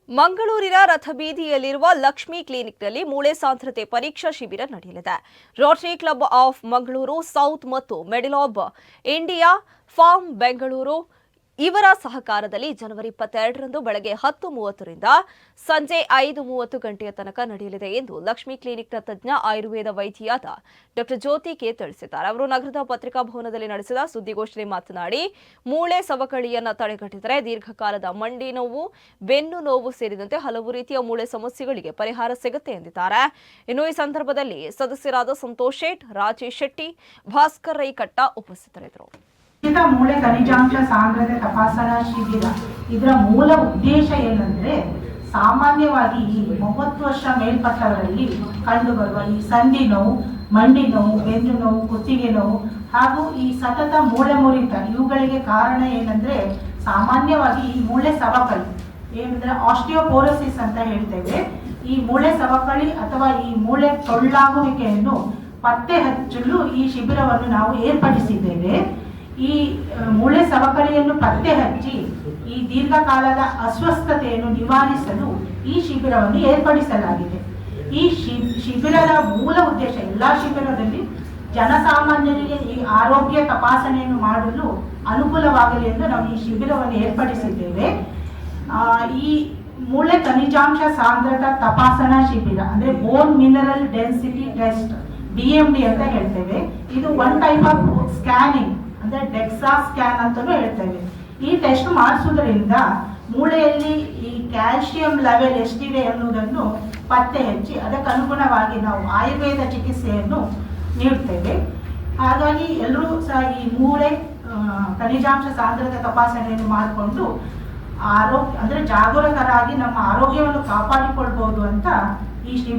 ಮಂಗಳೂರಿನ ರಥಬೀದಿಯಲ್ಲಿರುವ ಲಕ್ಷ್ಮಿ ಕ್ಲಿನಿಕ್ನಲ್ಲಿ ಮೂಳೆ ಸಾಂದ್ರತೆ ಪರೀಕ್ಷಾ ಶಿಬಿರ ನಡೆಯಲಿದೆ. Rotary Club of Mangaluru south ಮತ್ತು middle of India farm Bengaluru ಇವರ ಸಹಕಾರದಲ್ಲಿ ಜನವರಿ 22ರಂದು ಬೆಳಗ್ಗೆ 10:30ರಿಂದ ಸಂಜೆ 5:30 ಗಂಟೆಯ ತನಕ ನಡೆಯಲಿದೆ ಎಂದು ಲಕ್ಷ್ಮಿ ಕ್ಲಿನಿಕ್ನ ತಜ್ಞ ಆಯುರ್ವೇದ ವೈದ್ಯರಾದ ಡಾ ಜ್ಯೋತಿ ಕೆ ತಿಳಿಸಿದ್ದಾರೆ. ಅವರು ನಗರದ ಪತ್ರಿಕಾ ಭವನದಲ್ಲಿ ನಡೆಸಿದ ಸುದ್ದಿಗೋಷ್ಠಿಯಲ್ಲಿ ಮಾತನಾಡಿ, ಮೂಳೆ ಸವಕಳಿಯನ್ನು ತಡೆಗಟ್ಟಿದರೆ ದೀರ್ಘಕಾಲದ ಮಂಡಿ ನೋವು, ಬೆನ್ನು ನೋವು ಸೇರಿದಂತೆ ಹಲವು ರೀತಿಯ ಮೂಳೆ ಸಮಸ್ಯೆಗಳಿಗೆ ಪರಿಹಾರ ಸಿಗುತ್ತೆ ಎಂದಿದ್ದಾರೆ. ಇನ್ನು ಈ ಸಂದರ್ಭದಲ್ಲಿ ಸದಸ್ಯರಾದ ಸಂತೋಷ್ ಶೇಟ್, ರಾಜೇಶ್ ಶೆಟ್ಟಿ, ಭಾಸ್ಕರ್ ರೈಕಟ್ಟ ಉಪಸ್ಥಿತರಿದ್ದರು. ಮೂಳೆ ಖನಿಜಾಂಶ ಸಾಂದ್ರತೆ ತಪಾಸಣಾ ಶಿಬಿರ ಇದರ ಮೂಲ ಉದ್ದೇಶ ಏನಂದ್ರೆ, ಸಾಮಾನ್ಯವಾಗಿ ಈ 30 ವರ್ಷ ಮೇಲ್ಪಟ್ಟವರಲ್ಲಿ ಕಂಡುಬರುವ ಈ ಸಂಧಿ ನೋವು, ಮಂಡಿ ನೋವು, ಬೆನ್ನು ನೋವು, ಕುತ್ತಿಗೆ ನೋವು ಹಾಗೂ ಈ ಸತತ ಮೂಳೆ ಮುರಿತ ಇವುಗಳಿಗೆ ಕಾರಣ ಏನಂದ್ರೆ, ಸಾಮಾನ್ಯವಾಗಿ ಈ ಮೂಳೆ ಸವಕಳಿ ಏನಂದ್ರೆ ಆಸ್ಟಿಯೋಪೋರೋಸಿಸ್ ಅಂತ ಹೇಳ್ತೇವೆ. ಈ ಮೂಳೆ ಸವಕಳಿ ಅಥವಾ ಈ ಮೂಳೆ ಟೊಳ್ಳಾಗುವಿಕೆಯನ್ನು ಪತ್ತೆ ಹಚ್ಚಲು ಈ ಶಿಬಿರವನ್ನು ನಾವು ಏರ್ಪಡಿಸಿದ್ದೇವೆ. ಈ ಮೂಳೆ ಸವಕಳಿಯನ್ನು ಪತ್ತೆ ಹಚ್ಚಿ ಈ ದೀರ್ಘಕಾಲದ ಅಸ್ವಸ್ಥತೆಯನ್ನು ನಿವಾರಿಸಲು ಈ ಶಿಬಿರವನ್ನು ಏರ್ಪಡಿಸಲಾಗಿದೆ. ಈ ಶಿಬಿರದ ಮೂಲ ಉದ್ದೇಶ, ಎಲ್ಲಾ ಶಿಬಿರದಲ್ಲಿ ಜನಸಾಮಾನ್ಯರಿಗೆ ಈ ಆರೋಗ್ಯ ತಪಾಸಣೆಯನ್ನು ಮಾಡಲು ಅನುಕೂಲವಾಗಲಿ ಎಂದು ನಾವು ಈ ಶಿಬಿರವನ್ನು ಏರ್ಪಡಿಸಿದ್ದೇವೆ. ಈ ಮೂಳೆ ಖನಿಜಾಂಶ ಸಾಂದ್ರತಾ ತಪಾಸಣಾ ಶಿಬಿರ ಅಂದ್ರೆ ಬೋನ್ ಮಿನರಲ್ ಡೆನ್ಸಿಟಿ ಟೆಸ್ಟ್, BMD ಅಂತ ಹೇಳ್ತೇವೆ. ಇದು ಒನ್ ಟೈಪ್ ಆಫ್ ಸ್ಕ್ಯಾನಿಂಗ್ ಅಂದ್ರೆ ಡೆಕ್ಸಾ ಸ್ಕ್ಯಾನ್ ಅಂತಾನೂ ಹೇಳ್ತೇವೆ. ಈ ಟೆಸ್ಟ್ ಮಾಡಿಸುವುದರಿಂದ ಮೂಳೆಯಲ್ಲಿ ಈ ಕ್ಯಾಲ್ಸಿಯಂ ಲೆವೆಲ್ ಎಷ್ಟಿದೆ ಅನ್ನುವುದನ್ನು ಪತ್ತೆ ಹಚ್ಚಿ ಅದಕ್ಕೆ ಅನುಗುಣವಾಗಿ ನಾವು ಆಯುರ್ವೇದ ಚಿಕಿತ್ಸೆಯನ್ನು ನೀಡ್ತೇವೆ. ಹಾಗಾಗಿ ಎಲ್ಲರೂ ಸಹ ಈ ಮೂಳೆ ಖನಿಜಾಂಶ ಸಾಂದ್ರತೆ ತಪಾಸಣೆಯನ್ನು ಮಾಡಿಕೊಂಡು ಆರೋಗ್ಯ ಅಂದ್ರೆ ಜಾಗರೂಕರಾಗಿ ನಮ್ಮ ಆರೋಗ್ಯವನ್ನು ಕಾಪಾಡಿಕೊಳ್ಬಹುದು ಅಂತ ಈ ಶಿಬಿರ